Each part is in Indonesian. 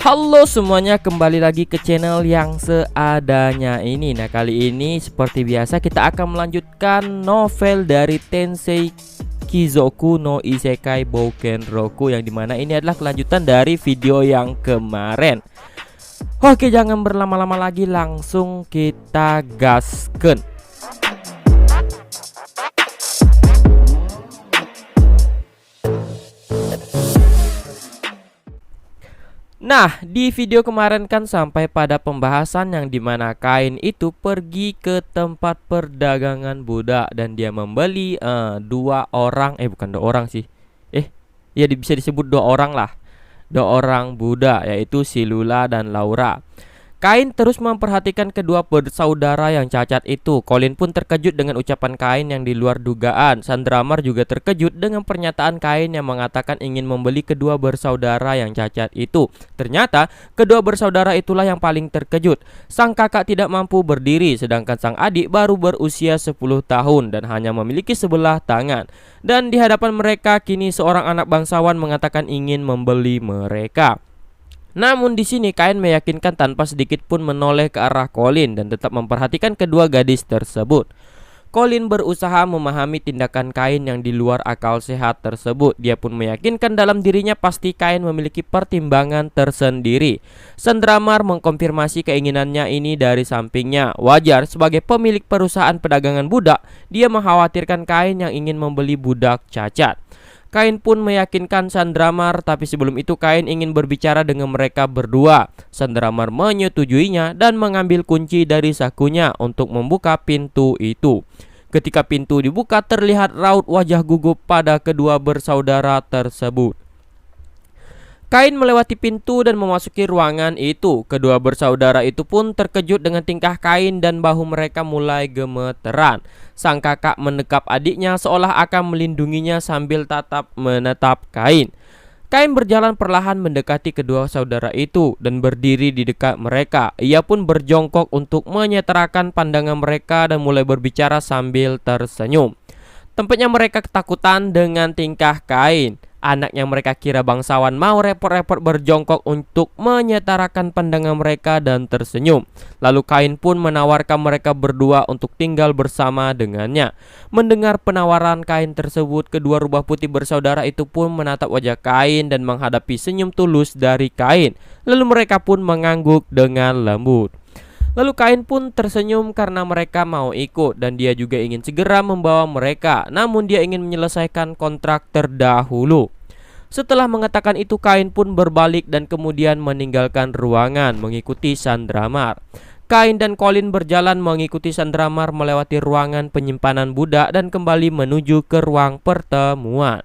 Halo semuanya, kembali lagi ke channel yang seadanya ini. Nah, kali ini seperti biasa kita akan melanjutkan novel dari Tensei Kizoku no Isekai Boukenroku, yang dimana ini adalah kelanjutan dari video yang kemarin. Oke, jangan berlama-lama lagi, langsung kita gasken. Nah, di video kemarin kan sampai pada pembahasan yang dimana Kain itu pergi ke tempat perdagangan budak dan dia membeli dua orang, bukan dua orang sih, ya bisa disebut dua orang lah, dua orang budak, yaitu si Lula dan Laura. Kain terus memperhatikan kedua bersaudara yang cacat itu. Colin pun terkejut dengan ucapan Kain yang di luar dugaan. Sandramar juga terkejut dengan pernyataan Kain yang mengatakan ingin membeli kedua bersaudara yang cacat itu. Ternyata kedua bersaudara itulah yang paling terkejut. Sang kakak tidak mampu berdiri, sedangkan sang adik baru berusia 10 tahun dan hanya memiliki sebelah tangan. Dan di hadapan mereka kini seorang anak bangsawan mengatakan ingin membeli mereka. Namun di sini Kain meyakinkan tanpa sedikit pun menoleh ke arah Colin dan tetap memperhatikan kedua gadis tersebut. Colin berusaha memahami tindakan Kain yang di luar akal sehat tersebut. Dia pun meyakinkan dalam dirinya pasti Kain memiliki pertimbangan tersendiri. Sandramar mengkonfirmasi keinginannya ini dari sampingnya. Wajar, sebagai pemilik perusahaan perdagangan budak, dia mengkhawatirkan Kain yang ingin membeli budak cacat. Kain pun meyakinkan Sandramar, tapi sebelum itu Kain ingin berbicara dengan mereka berdua. Sandramar menyetujuinya dan mengambil kunci dari sakunya untuk membuka pintu itu. Ketika pintu dibuka, terlihat raut wajah gugup pada kedua bersaudara tersebut. Kain melewati pintu dan memasuki ruangan itu. Kedua bersaudara itu pun terkejut dengan tingkah Kain dan bahu mereka mulai gemeteran. Sang kakak mendekap adiknya seolah akan melindunginya sambil tatap menatap Kain. Kain berjalan perlahan mendekati kedua saudara itu dan berdiri di dekat mereka. Ia pun berjongkok untuk menyetarakan pandangan mereka dan mulai berbicara sambil tersenyum. Tampaknya mereka ketakutan dengan tingkah Kain. Anak yang mereka kira bangsawan mau repot-repot berjongkok untuk menyetarakan pandangan mereka dan tersenyum. Lalu Kain pun menawarkan mereka berdua untuk tinggal bersama dengannya. Mendengar penawaran Kain tersebut, kedua rubah putih bersaudara itu pun menatap wajah Kain dan menghadapi senyum tulus dari Kain. Lalu mereka pun mengangguk dengan lembut. Lalu Kain pun tersenyum karena mereka mau ikut dan dia juga ingin segera membawa mereka. Namun dia ingin menyelesaikan kontrak terdahulu. Setelah mengatakan itu, Kain pun berbalik dan kemudian meninggalkan ruangan mengikuti Sandramar. Kain dan Colin berjalan mengikuti Sandramar melewati ruangan penyimpanan budak dan kembali menuju ke ruang pertemuan.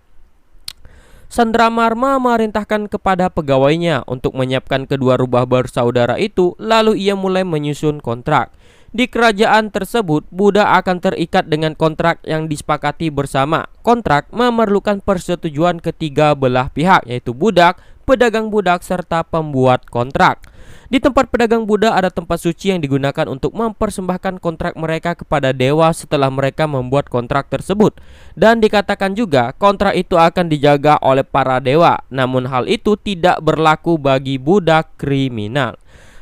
Sandramar memerintahkan kepada pegawainya untuk menyiapkan kedua rubah bersaudara itu, lalu ia mulai menyusun kontrak. Di kerajaan tersebut, budak akan terikat dengan kontrak yang disepakati bersama. Kontrak memerlukan persetujuan ketiga belah pihak, yaitu budak, pedagang budak, serta pembuat kontrak. Di tempat pedagang budak ada tempat suci yang digunakan untuk mempersembahkan kontrak mereka kepada dewa setelah mereka membuat kontrak tersebut. Dan dikatakan juga kontrak itu akan dijaga oleh para dewa. Namun hal itu tidak berlaku bagi budak kriminal.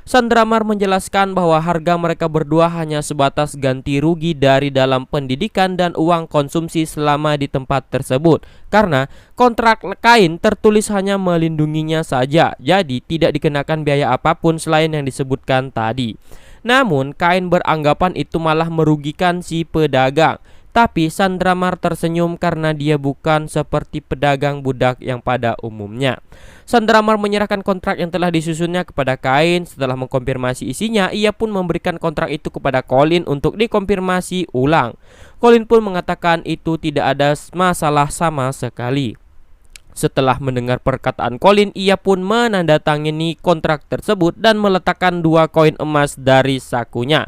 Sandramar menjelaskan bahwa harga mereka berdua hanya sebatas ganti rugi dari dalam pendidikan dan uang konsumsi selama di tempat tersebut. Karena kontrak Kain tertulis hanya melindunginya saja, jadi tidak dikenakan biaya apapun selain yang disebutkan tadi. Namun Kain beranggapan itu malah merugikan si pedagang. Tapi Sandramar tersenyum karena dia bukan seperti pedagang budak yang pada umumnya. Sandramar menyerahkan kontrak yang telah disusunnya kepada Kain. Setelah mengkonfirmasi isinya, ia pun memberikan kontrak itu kepada Colin untuk dikonfirmasi ulang. Colin pun mengatakan itu tidak ada masalah sama sekali. Setelah mendengar perkataan Colin, ia pun menandatangani kontrak tersebut dan meletakkan 2 koin emas dari sakunya.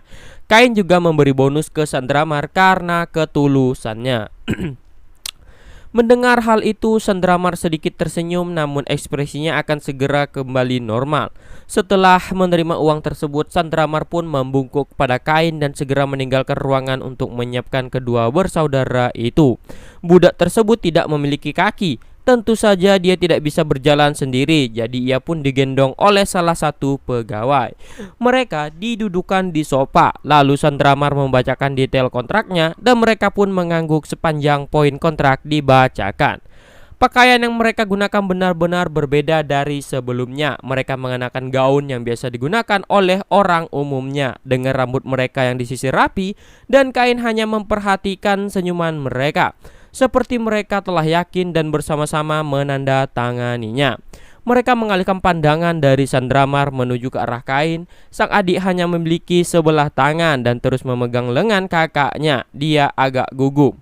Kain juga memberi bonus ke Sandramar karena ketulusannya. Mendengar hal itu, Sandramar sedikit tersenyum, namun ekspresinya akan segera kembali normal. Setelah menerima uang tersebut, Sandramar pun membungkuk pada Kain dan segera meninggalkan ruangan untuk menyiapkan kedua bersaudara itu. Budak tersebut tidak memiliki kaki. Tentu saja dia tidak bisa berjalan sendiri, jadi ia pun digendong oleh salah satu pegawai. Mereka didudukan di sofa, lalu sang drummer membacakan detail kontraknya dan mereka pun mengangguk sepanjang poin kontrak dibacakan. Pakaian yang mereka gunakan benar-benar berbeda dari sebelumnya. Mereka mengenakan gaun yang biasa digunakan oleh orang umumnya, dengan rambut mereka yang disisir rapi dan kain hanya memperhatikan senyuman mereka, seperti mereka telah yakin dan bersama-sama menandatanganinya. Mereka mengalihkan pandangan dari sang drummer menuju ke arah kain. Sang adik hanya memiliki sebelah tangan dan terus memegang lengan kakaknya. Dia agak gugup.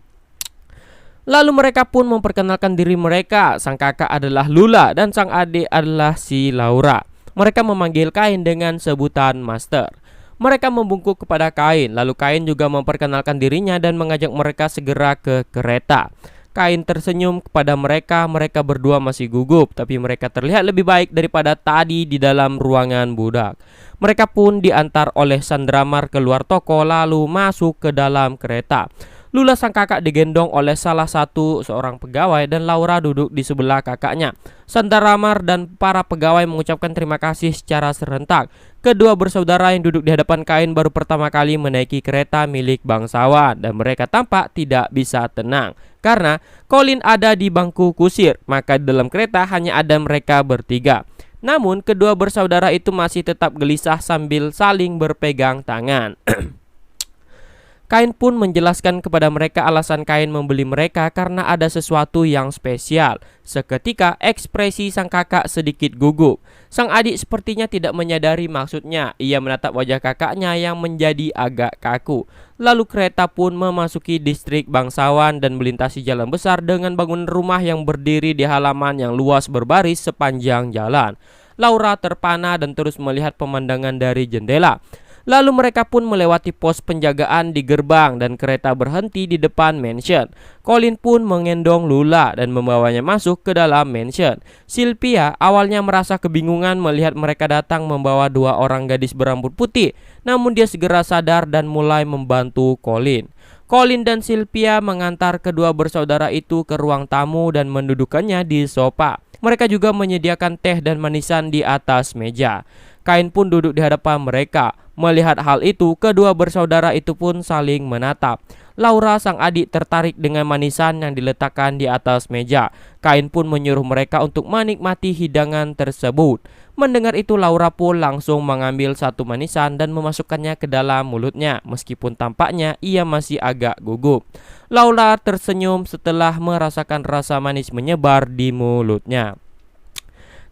Lalu mereka pun memperkenalkan diri mereka. Sang kakak adalah Lula dan sang adik adalah si Laura. Mereka memanggil kain dengan sebutan Master. Mereka membungkuk kepada kain, lalu kain juga memperkenalkan dirinya dan mengajak mereka segera ke kereta. Kain tersenyum kepada mereka. Mereka berdua masih gugup, tapi mereka terlihat lebih baik daripada tadi di dalam ruangan budak. Mereka pun diantar oleh sang drummer keluar toko lalu masuk ke dalam kereta. Lula sang kakak digendong oleh salah satu seorang pegawai dan Laura duduk di sebelah kakaknya. Sang drummer dan para pegawai mengucapkan terima kasih secara serentak. Kedua bersaudara yang duduk di hadapan kain baru pertama kali menaiki kereta milik bangsawan dan mereka tampak tidak bisa tenang karena Colin ada di bangku kusir, maka di dalam kereta hanya ada mereka bertiga. Namun kedua bersaudara itu masih tetap gelisah sambil saling berpegang tangan. Kain pun menjelaskan kepada mereka alasan kain membeli mereka karena ada sesuatu yang spesial. Seketika ekspresi sang kakak sedikit gugup. Sang adik sepertinya tidak menyadari maksudnya. Ia menatap wajah kakaknya yang menjadi agak kaku. Lalu kereta pun memasuki distrik bangsawan dan melintasi jalan besar dengan bangunan rumah yang berdiri di halaman yang luas berbaris sepanjang jalan. Laura terpana dan terus melihat pemandangan dari jendela. Lalu mereka pun melewati pos penjagaan di gerbang dan kereta berhenti di depan mansion. Colin pun mengendong Lula dan membawanya masuk ke dalam mansion. Sylvia awalnya merasa kebingungan melihat mereka datang membawa dua orang gadis berambut putih. Namun dia segera sadar dan mulai membantu Colin. Colin dan Sylvia mengantar kedua bersaudara itu ke ruang tamu dan mendudukannya di sofa. Mereka juga menyediakan teh dan manisan di atas meja. Kain pun duduk di hadapan mereka. Melihat hal itu, kedua bersaudara itu pun saling menatap. Laura sang adik tertarik dengan manisan yang diletakkan di atas meja. Kain pun menyuruh mereka untuk menikmati hidangan tersebut. Mendengar itu, Laura pun langsung mengambil satu manisan dan memasukkannya ke dalam mulutnya. Meskipun tampaknya ia masih agak gugup. Laura tersenyum setelah merasakan rasa manis menyebar di mulutnya.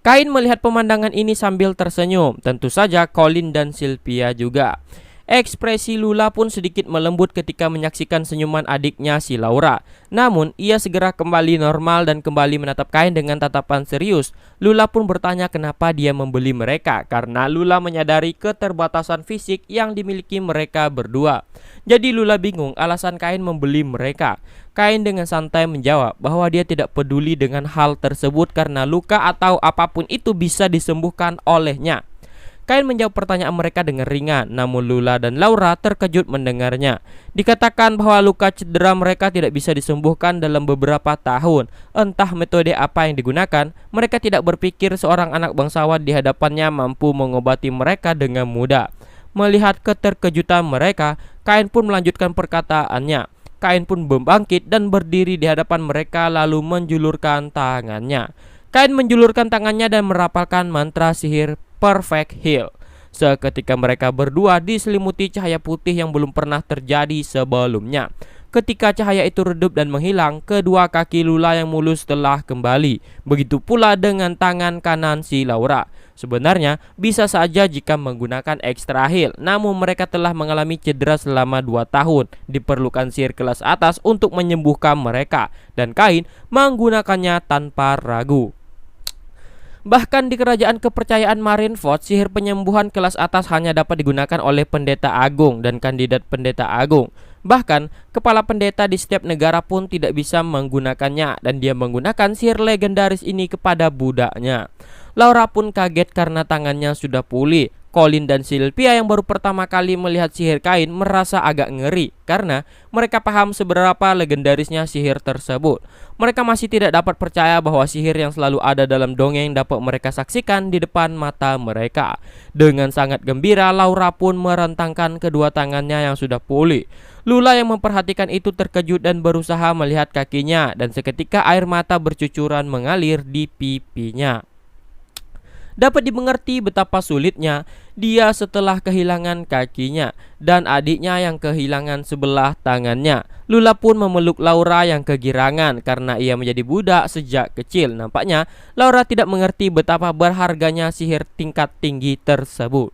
Kain melihat pemandangan ini sambil tersenyum. Tentu saja Colin dan Sylvia juga. Ekspresi Lula pun sedikit melembut ketika menyaksikan senyuman adiknya si Laura. Namun ia segera kembali normal dan kembali menatap Kain dengan tatapan serius. Lula pun bertanya kenapa dia membeli mereka, karena Lula menyadari keterbatasan fisik yang dimiliki mereka berdua. Jadi Lula bingung alasan Kain membeli mereka. Kain dengan santai menjawab bahwa dia tidak peduli dengan hal tersebut karena luka atau apapun itu bisa disembuhkan olehnya. Kain menjawab pertanyaan mereka dengan ringan, namun Lula dan Laura terkejut mendengarnya. Dikatakan bahwa luka cedera mereka tidak bisa disembuhkan dalam beberapa tahun. Entah metode apa yang digunakan, mereka tidak berpikir seorang anak bangsawan di hadapannya mampu mengobati mereka dengan mudah. Melihat keterkejutan mereka, Kain pun melanjutkan perkataannya. Kain pun bangkit dan berdiri di hadapan mereka lalu menjulurkan tangannya. Kain menjulurkan tangannya dan merapalkan mantra sihir Perfect Heal. Seketika mereka berdua diselimuti cahaya putih yang belum pernah terjadi sebelumnya. Ketika cahaya itu redup dan menghilang, kedua kaki Lula yang mulus telah kembali. Begitu pula dengan tangan kanan si Laura. Sebenarnya bisa saja jika menggunakan extra heal, namun mereka telah mengalami cedera selama 2 tahun. Diperlukan sihir kelas atas untuk menyembuhkan mereka, dan Kain menggunakannya tanpa ragu. Bahkan di kerajaan kepercayaan Marineford, sihir penyembuhan kelas atas hanya dapat digunakan oleh pendeta agung dan kandidat pendeta agung. Bahkan kepala pendeta di setiap negara pun tidak bisa menggunakannya, dan dia menggunakan sihir legendaris ini kepada budaknya. Laura pun kaget karena tangannya sudah pulih. Colin dan Sylvia yang baru pertama kali melihat sihir kain merasa agak ngeri karena mereka paham seberapa legendarisnya sihir tersebut. Mereka masih tidak dapat percaya bahwa sihir yang selalu ada dalam dongeng dapat mereka saksikan di depan mata mereka. Dengan sangat gembira, Laura pun merentangkan kedua tangannya yang sudah pulih. Lula yang memperhatikan itu terkejut dan berusaha melihat kakinya, dan seketika air mata bercucuran mengalir di pipinya. Dapat dimengerti betapa sulitnya dia setelah kehilangan kakinya dan adiknya yang kehilangan sebelah tangannya. Lula pun memeluk Laura yang kegirangan karena ia menjadi budak sejak kecil. Nampaknya Laura tidak mengerti betapa berharganya sihir tingkat tinggi tersebut.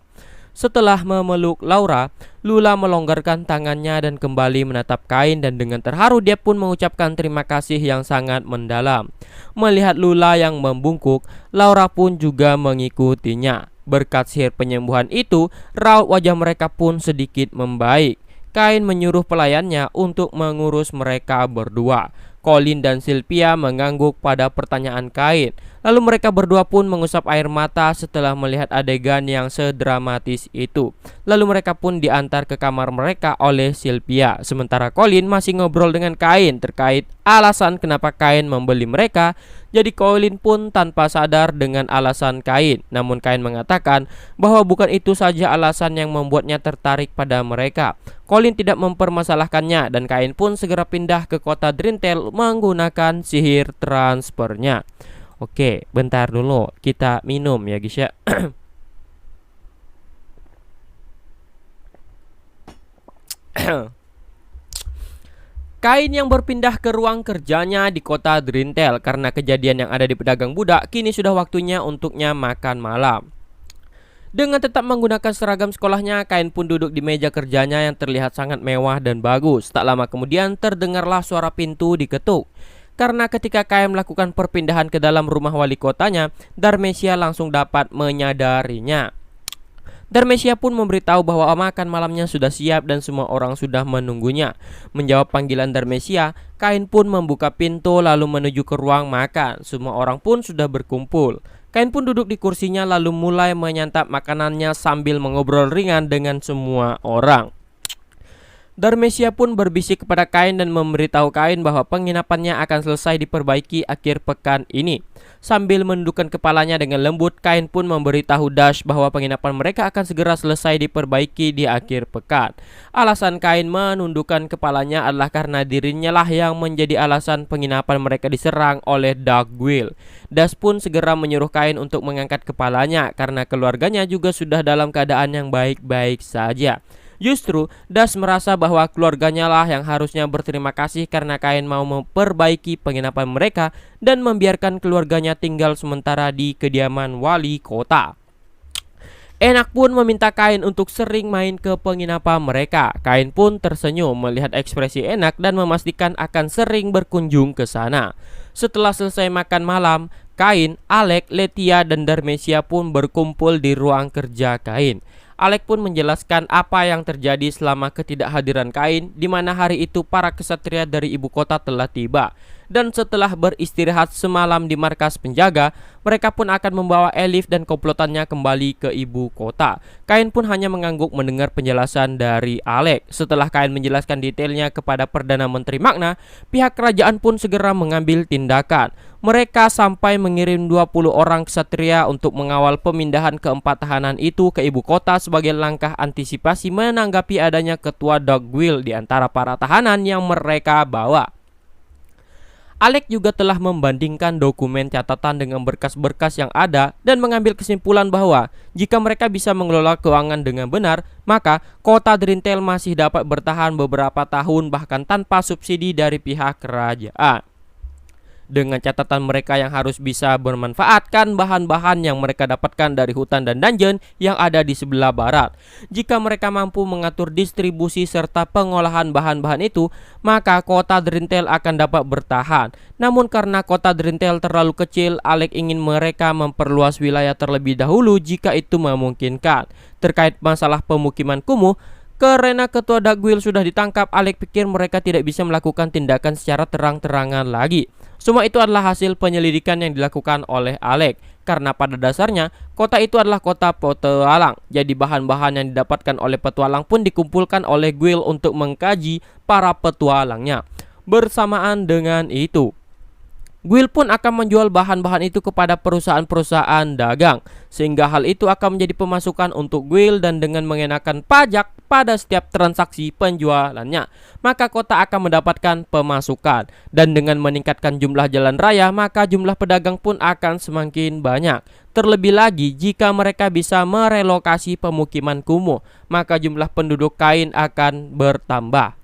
Setelah memeluk Laura, Lula melonggarkan tangannya dan kembali menatap kain, dan dengan terharu dia pun mengucapkan terima kasih yang sangat mendalam. Melihat Lula yang membungkuk, Laura pun juga mengikutinya. Berkat sihir penyembuhan itu, raut wajah mereka pun sedikit membaik. Kain menyuruh pelayannya untuk mengurus mereka berdua. Colin dan Sylvia mengangguk pada pertanyaan kain. Lalu mereka berdua pun mengusap air mata setelah melihat adegan yang sedramatis itu. Lalu mereka pun diantar ke kamar mereka oleh Sylvia. Sementara Colin masih ngobrol dengan kain terkait alasan kenapa kain membeli mereka. Jadi Colin pun tanpa sadar dengan alasan kain. Namun kain mengatakan bahwa bukan itu saja alasan yang membuatnya tertarik pada mereka. Colin tidak mempermasalahkannya dan kain pun segera pindah ke kota Drintel menggunakan sihir transfernya. Oke, bentar dulu kita minum ya guys ya. Kain yang berpindah ke ruang kerjanya di kota Drintel karena kejadian yang ada di pedagang budak, kini sudah waktunya untuknya makan malam. Dengan tetap menggunakan seragam sekolahnya, kain pun duduk di meja kerjanya yang terlihat sangat mewah dan bagus. Tak lama kemudian terdengarlah suara pintu diketuk. Karena ketika kain melakukan perpindahan ke dalam rumah wali kotanya, Darmesia langsung dapat menyadarinya. Darmesia pun memberitahu bahwa makan malamnya sudah siap dan semua orang sudah menunggunya. Menjawab panggilan Darmesia, kain pun membuka pintu lalu menuju ke ruang makan. Semua orang pun sudah berkumpul. Kain pun duduk di kursinya lalu mulai menyantap makanannya sambil mengobrol ringan dengan semua orang. Darmesia pun berbisik kepada kain dan memberitahu kain bahwa penginapannya akan selesai diperbaiki akhir pekan ini. Sambil menundukkan kepalanya dengan lembut, kain pun memberitahu Dash bahwa penginapan mereka akan segera selesai diperbaiki di akhir pekan. Alasan kain menundukkan kepalanya adalah karena dirinya lah yang menjadi alasan penginapan mereka diserang oleh Dogwheel. Dash pun segera menyuruh kain untuk mengangkat kepalanya karena keluarganya juga sudah dalam keadaan yang baik-baik saja. Justru Das merasa bahwa keluarganya lah yang harusnya berterima kasih karena kain mau memperbaiki penginapan mereka dan membiarkan keluarganya tinggal sementara di kediaman wali kota. Enak pun meminta kain untuk sering main ke penginapan mereka. Kain pun tersenyum melihat ekspresi Enak dan memastikan akan sering berkunjung ke sana. Setelah selesai makan malam, Kain, Alec, Letia, dan Darmesia pun berkumpul di ruang kerja Kain. Alec pun menjelaskan apa yang terjadi selama ketidakhadiran Kain, di mana hari itu para kesatria dari ibu kota telah tiba. Dan setelah beristirahat semalam di markas penjaga, mereka pun akan membawa Elif dan komplotannya kembali ke ibu kota. Kain pun hanya mengangguk mendengar penjelasan dari Alec. Setelah Kain menjelaskan detailnya kepada Perdana Menteri Magna, pihak kerajaan pun segera mengambil tindakan. Mereka sampai mengirim 20 orang ksatria untuk mengawal pemindahan keempat tahanan itu ke ibu kota sebagai langkah antisipasi menanggapi adanya ketua Dogwheel di antara para tahanan yang mereka bawa. Alec juga telah membandingkan dokumen catatan dengan berkas-berkas yang ada dan mengambil kesimpulan bahwa jika mereka bisa mengelola keuangan dengan benar, maka kota Drintel masih dapat bertahan beberapa tahun bahkan tanpa subsidi dari pihak kerajaan. Dengan catatan mereka yang harus bisa bermanfaatkan bahan-bahan yang mereka dapatkan dari hutan dan dungeon yang ada di sebelah barat. Jika mereka mampu mengatur distribusi serta pengolahan bahan-bahan itu, maka kota Drintel akan dapat bertahan. Namun karena kota Drintel terlalu kecil, Alec ingin mereka memperluas wilayah terlebih dahulu jika itu memungkinkan. Terkait masalah pemukiman kumuh, karena ketua Dogwheel sudah ditangkap, Alec pikir mereka tidak bisa melakukan tindakan secara terang-terangan lagi. Semua itu adalah hasil penyelidikan yang dilakukan oleh Alec. karena pada dasarnya kota itu adalah kota petualang. Jadi bahan-bahan yang didapatkan oleh petualang pun dikumpulkan oleh Guild untuk mengkaji para petualangnya. Bersamaan dengan itu, Guild pun akan menjual bahan-bahan itu kepada perusahaan-perusahaan dagang, sehingga hal itu akan menjadi pemasukan untuk Guild, dan dengan mengenakan pajak pada setiap transaksi penjualannya, maka kota akan mendapatkan pemasukan. Dan dengan meningkatkan jumlah jalan raya, maka jumlah pedagang pun akan semakin banyak. Terlebih lagi jika mereka bisa merelokasi pemukiman kumuh, maka jumlah penduduk Kain akan bertambah.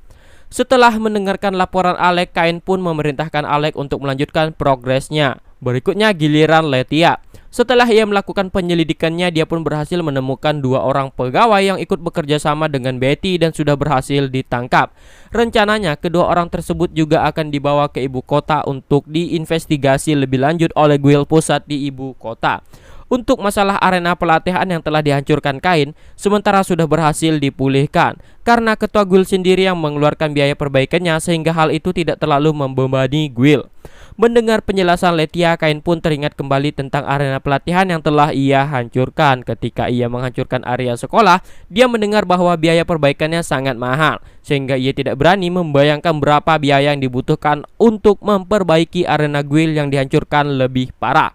Setelah mendengarkan laporan Alec, Kain pun memerintahkan Alec untuk melanjutkan progresnya. Berikutnya giliran Lethia. Setelah ia melakukan penyelidikannya, dia pun berhasil menemukan 2 orang pegawai yang ikut bekerja sama dengan Betty dan sudah berhasil ditangkap. Rencananya kedua orang tersebut juga akan dibawa ke ibu kota untuk diinvestigasi lebih lanjut oleh Guild pusat di ibu kota. Untuk masalah arena pelatihan yang telah dihancurkan Kain, sementara sudah berhasil dipulihkan karena ketua Guild sendiri yang mengeluarkan biaya perbaikannya, sehingga hal itu tidak terlalu membebani Guild. Mendengar penjelasan Lethia, Kain pun teringat kembali tentang arena pelatihan yang telah ia hancurkan. Ketika ia menghancurkan area sekolah, dia mendengar bahwa biaya perbaikannya sangat mahal, sehingga ia tidak berani membayangkan berapa biaya yang dibutuhkan untuk memperbaiki arena Guild yang dihancurkan lebih parah.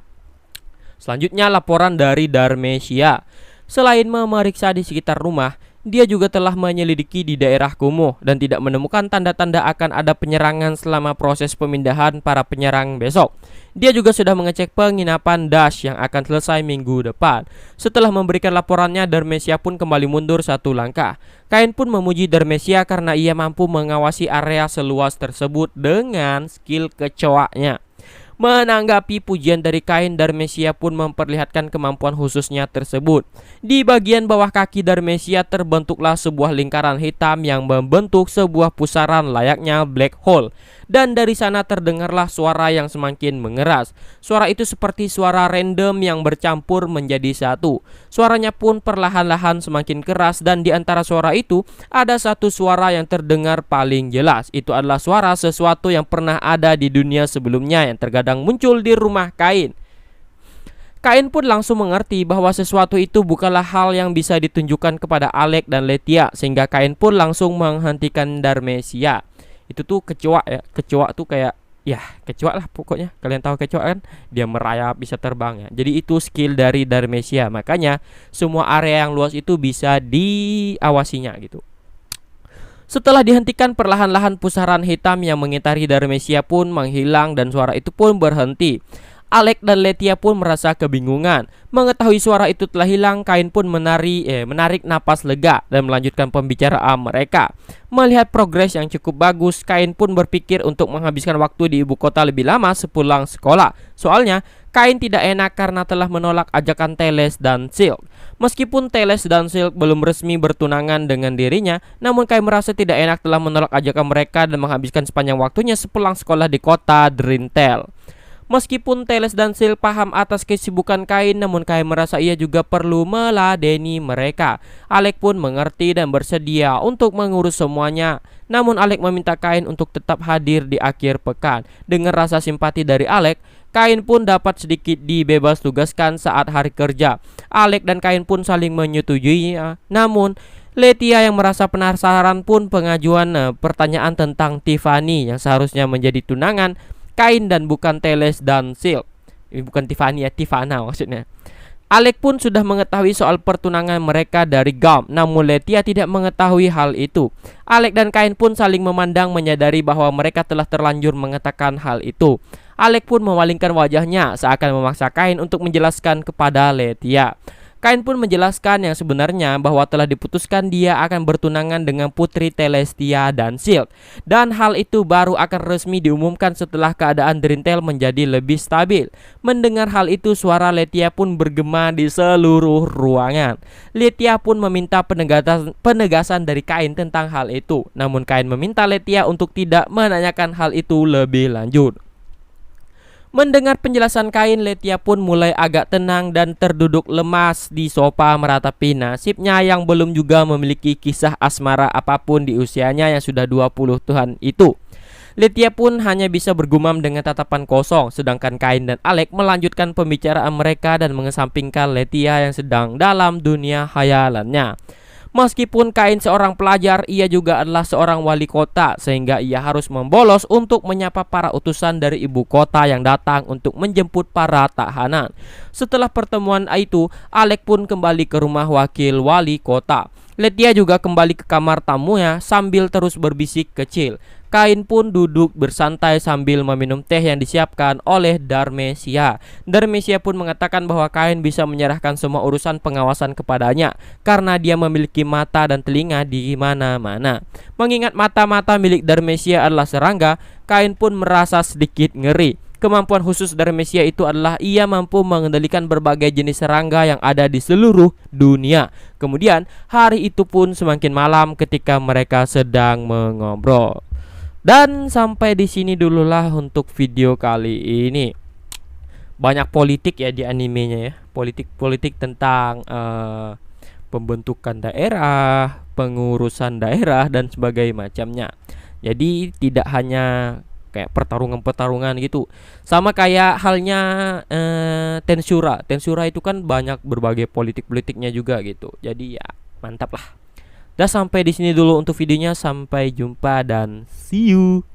Selanjutnya laporan dari Dharmesia. Selain memeriksa di sekitar rumah, dia juga telah menyelidiki di daerah kumuh dan tidak menemukan tanda-tanda akan ada penyerangan selama proses pemindahan para penyerang besok. Dia juga sudah mengecek penginapan Dash yang akan selesai minggu depan. Setelah memberikan laporannya, Dharmesia pun kembali mundur 1 langkah. Kain pun memuji Dharmesia karena ia mampu mengawasi area seluas tersebut dengan skill kecoaknya. Menanggapi pujian dari Kain, Dharmesia pun memperlihatkan kemampuan khususnya tersebut. Di bagian bawah kaki Dharmesia terbentuklah sebuah lingkaran hitam yang membentuk sebuah pusaran layaknya black hole. Dan dari sana terdengarlah suara yang semakin mengeras. Suara itu seperti suara random yang bercampur menjadi satu. Suaranya pun perlahan-lahan semakin keras, dan di antara suara itu ada satu suara yang terdengar paling jelas. Itu adalah suara sesuatu yang pernah ada di dunia sebelumnya yang terkadang muncul di rumah Kain. Kain pun langsung mengerti bahwa sesuatu itu bukanlah hal yang bisa ditunjukkan kepada Alec dan Lethia, sehingga Kain pun langsung menghentikan Dharmesia. Itu tuh kecoa ya. Kecoa tuh kayak, ya kecoa lah pokoknya. Kalian tahu kecoa kan? Dia merayap, bisa terbang ya. Jadi itu skill dari Dharmesia. Makanya semua area yang luas itu bisa diawasinya gitu. Setelah dihentikan, perlahan-lahan pusaran hitam yang mengitari Dharmesia pun menghilang dan suara itu pun berhenti. Alec dan Lethia pun merasa kebingungan. Mengetahui suara itu telah hilang, Kain pun menarik napas lega dan melanjutkan pembicaraan mereka. Melihat progres yang cukup bagus, Kain pun berpikir untuk menghabiskan waktu di ibu kota lebih lama sepulang sekolah. Soalnya Kain tidak enak karena telah menolak ajakan Teles dan Silk. Meskipun Teles dan Silk belum resmi bertunangan dengan dirinya, namun Kain merasa tidak enak telah menolak ajakan mereka dan menghabiskan sepanjang waktunya sepulang sekolah di kota Drintel. Meskipun Teles dan Silk paham atas kesibukan Kain, namun Kain merasa ia juga perlu meladeni mereka. Alec pun mengerti dan bersedia untuk mengurus semuanya. Namun Alec meminta Kain untuk tetap hadir di akhir pekan. Dengan rasa simpati dari Alec, Kain pun dapat sedikit dibebas tugaskan saat hari kerja. Alec dan Kain pun saling menyetujuinya. Namun Lethia yang merasa penasaran pun pengajuan pertanyaan tentang Tiffany yang seharusnya menjadi tunangan Kain dan bukan Teles dan Silk. Ini bukan Tiffany ya, Tivana maksudnya. Alec pun sudah mengetahui soal pertunangan mereka dari Gump, namun Lethia tidak mengetahui hal itu. Alec dan Kain pun saling memandang, menyadari bahwa mereka telah terlanjur mengatakan hal itu. Alec pun memalingkan wajahnya seakan memaksa Kain untuk menjelaskan kepada Lethia. Kain pun menjelaskan yang sebenarnya bahwa telah diputuskan dia akan bertunangan dengan putri Telestia dan Silk, dan hal itu baru akan resmi diumumkan setelah keadaan Drintel menjadi lebih stabil. Mendengar hal itu, suara Lethia pun bergema di seluruh ruangan. Lethia pun meminta penegasan dari Kain tentang hal itu, namun Kain meminta Lethia untuk tidak menanyakan hal itu lebih lanjut. Mendengar penjelasan Kain, Lethia pun mulai agak tenang dan terduduk lemas di sofa meratapi nasibnya yang belum juga memiliki kisah asmara apapun di usianya yang sudah 20 tahun itu. Letitia pun hanya bisa bergumam dengan tatapan kosong, sedangkan Kain dan Alec melanjutkan pembicaraan mereka dan mengesampingkan Letitia yang sedang dalam dunia khayalannya. Meskipun Kain seorang pelajar, ia juga adalah seorang wali kota, sehingga ia harus membolos untuk menyapa para utusan dari ibu kota yang datang untuk menjemput para tahanan. Setelah pertemuan itu, Alec pun kembali ke rumah wakil wali kota. Letitia juga kembali ke kamar tamunya sambil terus berbisik kecil. Kain pun duduk bersantai sambil meminum teh yang disiapkan oleh Dharmesia. Dharmesia pun mengatakan bahwa Kain bisa menyerahkan semua urusan pengawasan kepadanya karena dia memiliki mata dan telinga di mana-mana. Mengingat mata-mata milik Dharmesia adalah serangga, Kain pun merasa sedikit ngeri. Kemampuan khusus Dharmesia itu adalah ia mampu mengendalikan berbagai jenis serangga yang ada di seluruh dunia. Kemudian hari itu pun semakin malam ketika mereka sedang mengobrol. Dan sampai di sini dululah untuk video kali ini. Banyak politik ya di animenya ya. Politik-politik tentang pembentukan daerah, pengurusan daerah dan sebagainya macamnya. Jadi tidak hanya kayak pertarungan-pertarungan gitu. Sama kayak halnya Tensura. Tensura itu kan banyak berbagai politik-politiknya juga gitu. Jadi ya mantap lah. Dah sampai di sini dulu untuk videonya. Sampai jumpa dan see you.